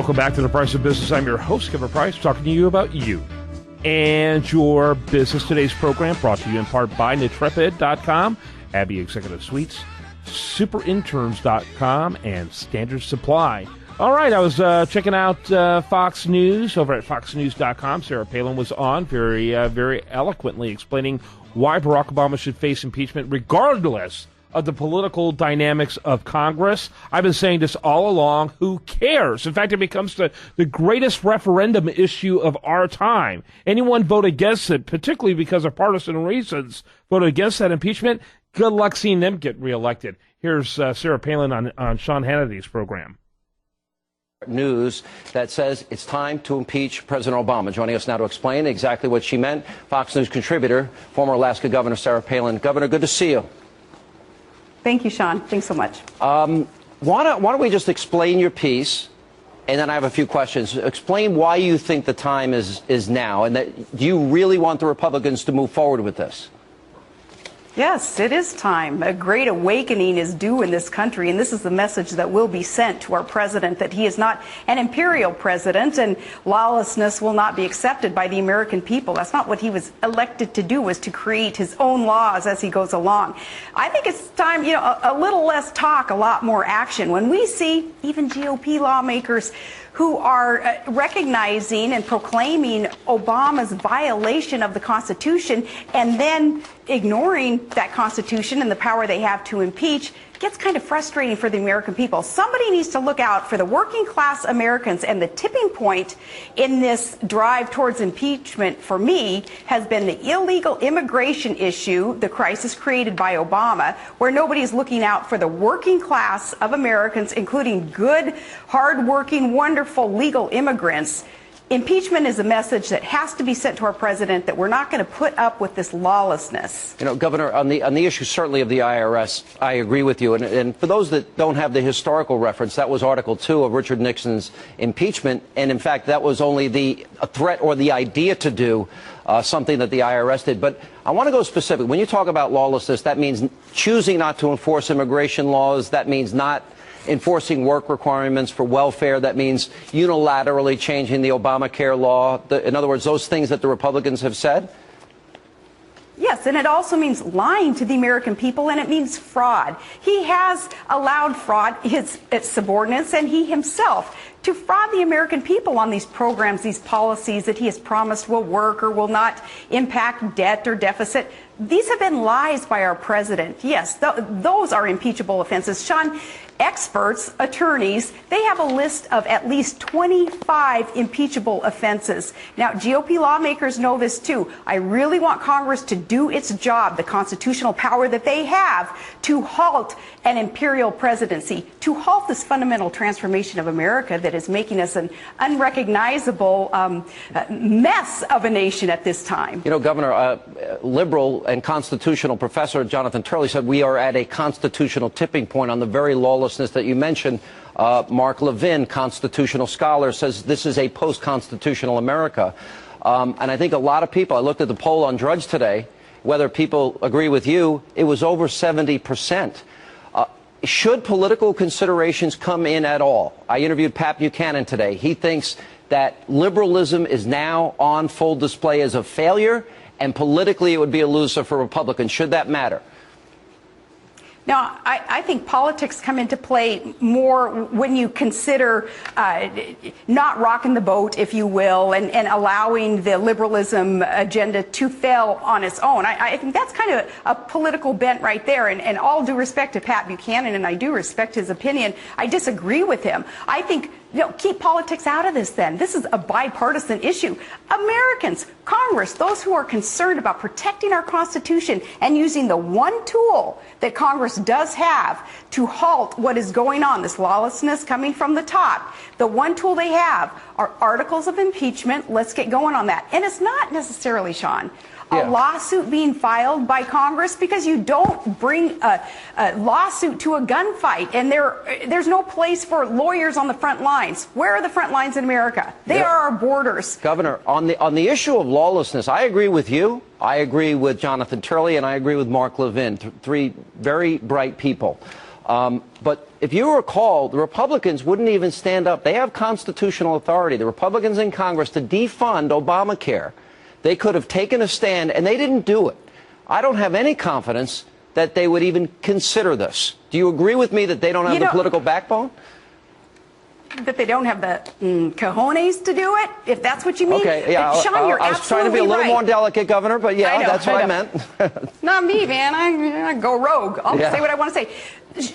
Welcome back to The Price of Business. I'm your host, Kevin Price, talking to you about you and your business. Today's program brought to you in part by Nitrepid.com, Abbey Executive Suites, Superinterns.com, and Standard Supply. All right, I was checking out Fox News over at foxnews.com. Sarah Palin was on very eloquently explaining why Barack Obama should face impeachment regardless of the political dynamics of Congress. I've been saying this all along. Who cares? In fact, it becomes the greatest referendum issue of our time. Anyone vote against it, particularly because of partisan reasons, vote against that impeachment, good luck seeing them get reelected. Here's Sarah Palin on Sean Hannity's program. News that says it's time to impeach President Obama. Joining us now to explain exactly what she meant, Fox News contributor, former Alaska Governor Sarah Palin. Governor, good to see you. Thank you, Sean. Thanks so much. Why don't we just explain your piece, and then I have a few questions. Explain why you think the time is now, and that do you really want the Republicans to move forward with this? Yes, it is time. A great awakening is due in this country, and this is the message that will be sent to our president, that he is not an imperial president, and lawlessness will not be accepted by the American people. That's not what he was elected to do, was to create his own laws as he goes along. I think it's time, a little less talk, a lot more action. When we see even GOP lawmakers who are recognizing and proclaiming Obama's violation of the Constitution and then ignoring that Constitution and the power they have to impeach, gets kind of frustrating for the American people. Somebody needs to look out for the working class Americans, and the tipping point in this drive towards impeachment for me has been the illegal immigration issue, the crisis created by Obama, where nobody's looking out for the working class of Americans, including good, hardworking, wonderful legal immigrants. Impeachment is a message that has to be sent to our president that we're not going to put up with this lawlessness. Governor, on the issue certainly of the IRS, I agree with you. And for those that don't have the historical reference, that was Article 2 of Richard Nixon's impeachment. And in fact, that was only a threat or the idea to do something that the IRS did. But I want to go specific. When you talk about lawlessness, that means choosing not to enforce immigration laws. That means not enforcing work requirements for welfare. That means unilaterally changing the Obamacare law. In other words, those things that the Republicans have said. Yes, and it also means lying to the American people, and it means fraud. He has allowed fraud, his subordinates, and he himself, to fraud the American people on these programs, these policies that he has promised will work or will not impact debt or deficit. These have been lies by our president. Yes, those are impeachable offenses. Sean, experts, attorneys, they have a list of at least 25 impeachable offenses. Now, GOP lawmakers know this too. I really want Congress to do its job, the constitutional power that they have, to halt an imperial presidency, to halt this fundamental transformation of America that is making us an unrecognizable mess of a nation at this time. Governor, liberal and constitutional professor Jonathan Turley said we are at a constitutional tipping point on the very lawlessness that you mentioned. Mark Levin, constitutional scholar, says this is a post-constitutional America. And I think a lot of people, I looked at the poll on Drudge today, whether people agree with you, it was over 70%. Should political considerations come in at all? I interviewed Pat Buchanan today. He thinks that liberalism is now on full display as a failure, and politically it would be a loser for Republicans. Should that matter? Now, I think politics come into play more when you consider not rocking the boat, if you will, and allowing the liberalism agenda to fail on its own. I think that's kind of a political bent right there. And all due respect to Pat Buchanan, and I do respect his opinion, I disagree with him. I think, keep politics out of this then. This is a bipartisan issue. Americans, Congress, those who are concerned about protecting our Constitution and using the one tool that Congress does have to halt what is going on, this lawlessness coming from the top, the one tool they have are articles of impeachment. Let's get going on that. And it's not necessarily, Sean, a lawsuit being filed by Congress, because you don't bring a lawsuit to a gunfight, and there's no place for lawyers on the front lines. Where are the front lines in America? They are our borders. Governor, on the issue of lawlessness, I agree with you. I agree with Jonathan Turley, and I agree with Mark Levin, three very bright people. But if you recall, the Republicans wouldn't even stand up. They have constitutional authority, the Republicans in Congress, to defund Obamacare. They could have taken a stand, and they didn't do it. I don't have any confidence that they would even consider this. Do you agree with me that they don't have the political backbone? That they don't have the cojones to do it, if that's what you mean. Okay, yeah, Sean, you're I was trying to be a little more delicate, Governor, but yeah, that's what I meant. Not me, man. I go rogue. I'll say what I want to say.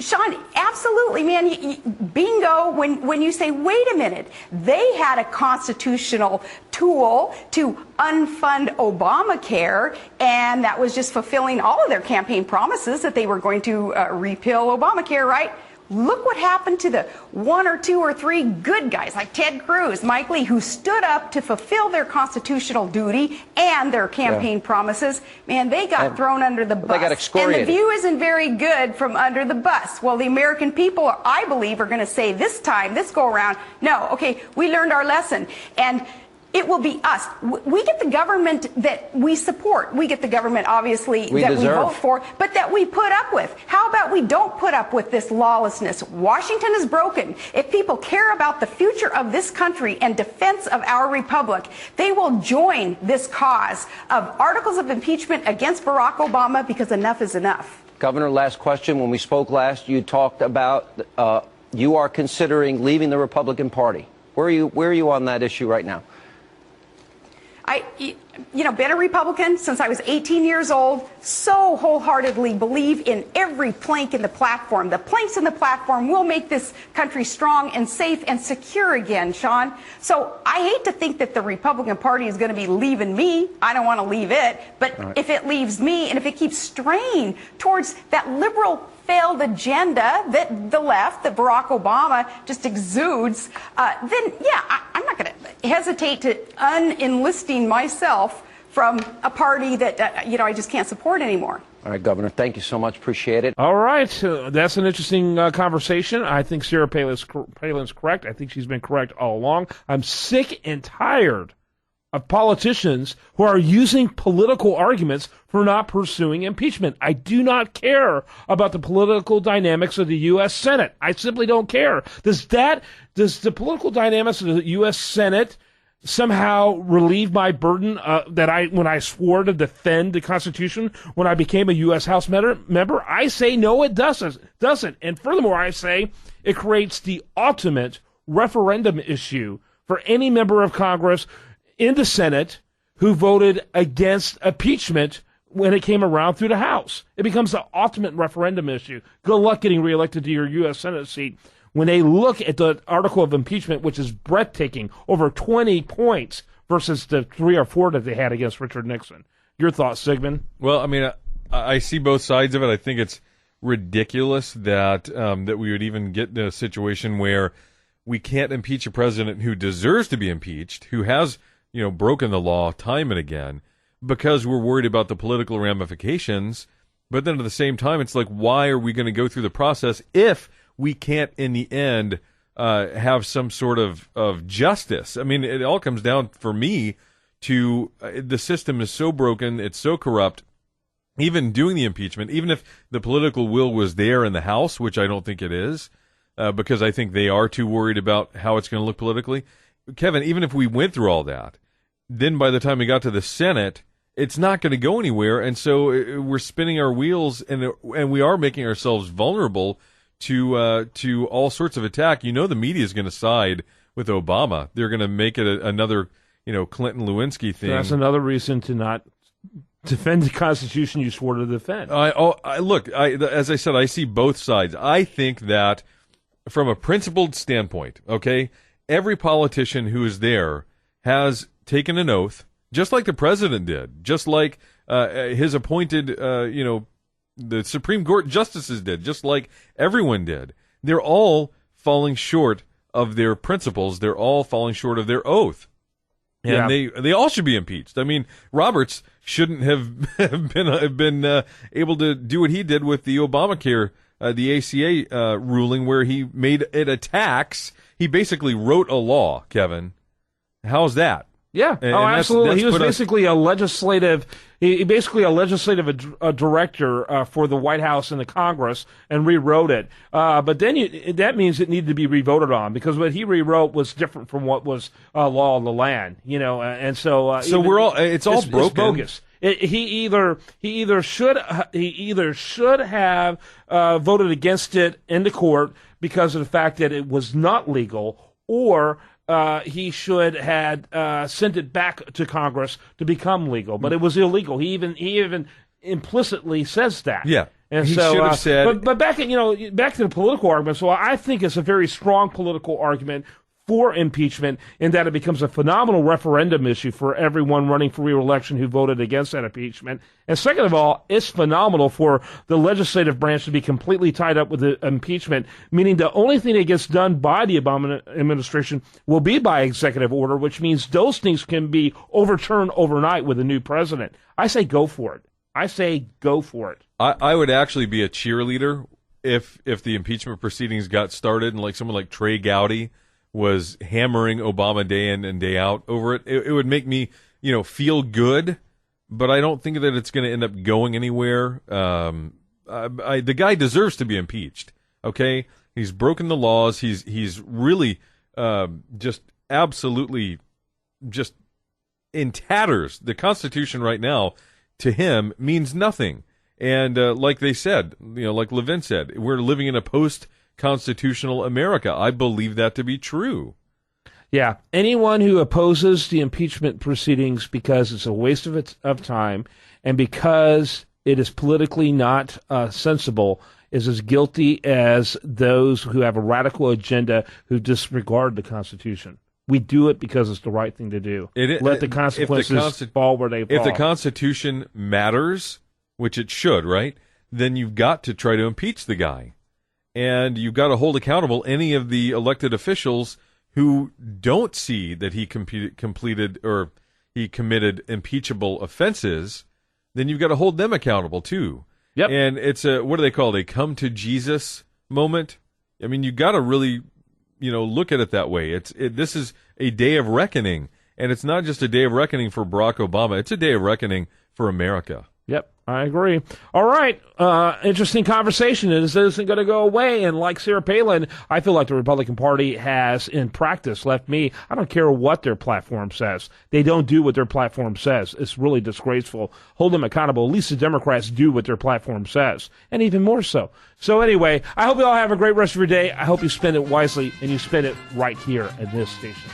Sean, absolutely, man. Bingo, when you say, wait a minute, they had a constitutional tool to unfund Obamacare, and that was just fulfilling all of their campaign promises that they were going to repeal Obamacare, right? Look what happened to the 1 or 2 or 3 good guys like Ted Cruz, Mike Lee, who stood up to fulfill their constitutional duty and their campaign promises. Man, they got thrown under the bus. They got excoriated. And the view isn't very good from under the bus. Well, the American people, I believe, are going to say this time, this go around, no, okay, we learned our lesson. And it will be us. We get the government that we support. We get the government, obviously, that we vote for, but that we put up with. How about we don't put up with this lawlessness? Washington is broken. If people care about the future of this country and defense of our republic, they will join this cause of articles of impeachment against Barack Obama, because enough is enough. Governor, last question. When we spoke last, you talked about you are considering leaving the Republican Party. Where are you on that issue right now? Been a Republican since I was 18 years old, so wholeheartedly believe in every plank in the platform. The planks in the platform will make this country strong and safe and secure again, Sean. So I hate to think that the Republican Party is going to be leaving me. I don't want to leave it. But if it leaves me and if it keeps straying towards that liberal failed agenda that the left, that Barack Obama just exudes, then, yeah, I'm not going to hesitate to unenlisting myself from a party that, I just can't support anymore. All right, Governor, thank you so much. Appreciate it. All right. That's an interesting conversation. I think Sarah Palin's correct. I think she's been correct all along. I'm sick and tired of politicians who are using political arguments for not pursuing impeachment. I do not care about the political dynamics of the U.S. Senate. I simply don't care. Does the political dynamics of the U.S. Senate somehow relieve my burden when I swore to defend the Constitution when I became a U.S. House member? I say no, it doesn't. And furthermore, I say it creates the ultimate referendum issue for any member of Congress in the Senate who voted against impeachment when it came around through the House. It becomes the ultimate referendum issue. Good luck getting reelected to your U.S. Senate seat when they look at the article of impeachment, which is breathtaking, over 20 points versus the 3 or 4 that they had against Richard Nixon. Your thoughts, Sigmund? Well, I mean, I see both sides of it. I think it's ridiculous that that we would even get in a situation where we can't impeach a president who deserves to be impeached, who has broken the law time and again, because we're worried about the political ramifications. But then at the same time, it's like, why are we going to go through the process if we can't, in the end, have some sort of justice? I mean, it all comes down, for me, to the system is so broken, it's so corrupt. Even doing the impeachment, even if the political will was there in the House, which I don't think it is, because I think they are too worried about how it's going to look politically. Kevin, even if we went through all that, then by the time we got to the Senate, it's not going to go anywhere, and so we're spinning our wheels, and we are making ourselves vulnerable to all sorts of attack. The media is going to side with Obama. They're going to make it another Clinton-Lewinsky thing. That's another reason to not defend the Constitution you swore to defend. Look, as I said, I see both sides. I think that from a principled standpoint, okay, every politician who is there has taken an oath, just like the president did, just like his appointed, the Supreme Court justices did, just like everyone did. They're all falling short of their principles. They're all falling short of their oath. And they all should be impeached. I mean, Roberts shouldn't have been able to do what he did with the Obamacare, the ACA ruling, where he made it a tax. He basically wrote a law, Kevin. How's that? Yeah. And Absolutely. that's He was basically a legislative. He basically a legislative director for the White House and the Congress, and rewrote it. But then that means it needed to be revoted on, because what he rewrote was different from what was law of the land. And so it's all broken. It's bogus. He either should have voted against it in the court because of the fact that it was not legal, or he should had sent it back to Congress to become legal, but it was illegal. He even implicitly says that. Yeah, and he so should have said. But back to the political argument. So I think it's a very strong political argument for impeachment, in that it becomes a phenomenal referendum issue for everyone running for re-election who voted against that impeachment. And second of all, it's phenomenal for the legislative branch to be completely tied up with the impeachment, meaning the only thing that gets done by the Obama administration will be by executive order, which means those things can be overturned overnight with a new president. I say go for it. I would actually be a cheerleader if the impeachment proceedings got started, and someone like Trey Gowdy was hammering Obama day in and day out over it. It would make me, feel good, but I don't think that it's going to end up going anywhere. The guy deserves to be impeached. Okay, he's broken the laws. He's really just absolutely just in tatters. The Constitution right now to him means nothing. And like they said, like Levin said, we're living in a post-constitutional America. I believe that to be true. Yeah. Anyone who opposes the impeachment proceedings because it's a waste of time and because it is politically not sensible is as guilty as those who have a radical agenda who disregard the Constitution. We do it because it's the right thing to do. Let the consequences fall where they fall. If the Constitution matters, which it should, right, then you've got to try to impeach the guy. And you've got to hold accountable any of the elected officials who don't see that he completed or he committed impeachable offenses. Then you've got to hold them accountable too. Yep. And it's what do they call it? A come to Jesus moment. I mean, you got to really, look at it that way. This is a day of reckoning, and it's not just a day of reckoning for Barack Obama. It's a day of reckoning for America. Yep, I agree. All right, interesting conversation. This isn't going to go away, and like Sarah Palin, I feel like the Republican Party has, in practice, left me. I don't care what their platform says. They don't do what their platform says. It's really disgraceful. Hold them accountable. At least the Democrats do what their platform says, and even more so. So anyway, I hope you all have a great rest of your day. I hope you spend it wisely, and you spend it right here at this station.